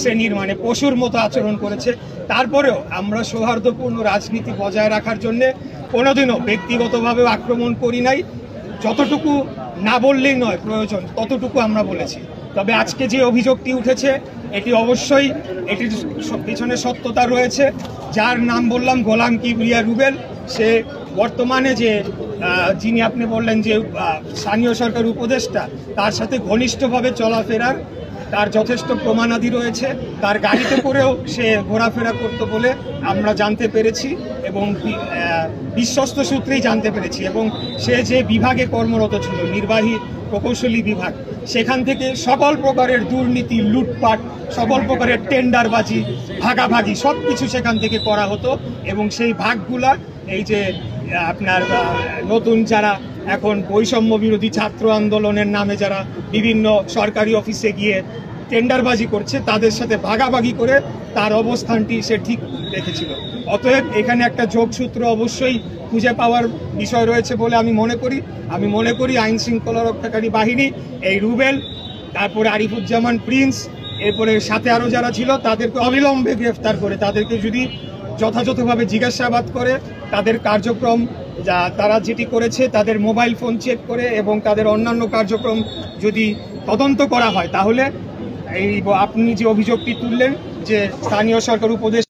শ্রেণীর মানে পশুর মতো আচরণ করেছে। তারপরেও আমরা সৌহার্দ্যপূর্ণ রাজনীতি বজায় রাখার জন্য কোনোদিনও ব্যক্তিগতভাবে আক্রমণ করি নাই। যতটুকু না বললেই নয় প্রয়োজন ততটুকু আমরা বলেছি। তবে আজকে যে অভিযোগটি উঠেছে এটি অবশ্যই এটির পিছনে সত্যতা রয়েছে। যার নাম বললাম গোলাম কিবরিয়া রুবেল, সে বর্তমানে যে যিনি আপনি বললেন যে স্থানীয় সরকার উপদেষ্টা, তার সাথে ঘনিষ্ঠভাবে চলাফেরার তার যথেষ্ট প্রমাণাদি রয়েছে। তার গাড়িতে করেও সে ঘোরাফেরা করতো বলে আমরা জানতে পেরেছি এবং বিশ্বস্ত সূত্রেই জানতে পেরেছি। এবং সে যে বিভাগে কর্মরত ছিল, নির্বাহী প্রকৌশলী বিভাগ, সেখান থেকে সকল প্রকারের দুর্নীতি, লুটপাট, সকল প্রকারের টেন্ডারবাজি, ভাগাভাগি সব কিছু সেখান থেকে করা হতো। এবং সেই ভাগগুলা এই যে আপনার নতুন যারা এখন বৈষম্য বিরোধী ছাত্র আন্দোলনের নামে যারা বিভিন্ন সরকারি অফিসে গিয়ে টেন্ডারবাজি করছে, তাদের সাথে ভাগাভাগি করে তার অবস্থানটি সে ঠিক রেখেছিল। অতএব এখানে একটা যোগসূত্র অবশ্যই খুঁজে পাওয়ার বিষয় রয়েছে বলে আমি মনে করি আইন শৃঙ্খলা রক্ষাকারী বাহিনী এই রুবেল, তারপরে আরিফুজ্জামান প্রিন্স, এরপরে সাথে আরও যারা ছিল তাদেরকে অবিলম্বে গ্রেফতার করে তাদেরকে যদি যথাযথভাবে জিজ্ঞাসাবাদ করে, তাদের কার্যক্রম যা তারা যেটি করেছে তাদের মোবাইল ফোন চেক করে এবং তাদের অন্যান্য কার্যক্রম যদি তদন্ত করা হয়, তাহলে এই আপনি যে অভিযোগটি তুললেন যে স্থানীয় সরকার উপদেষ্টা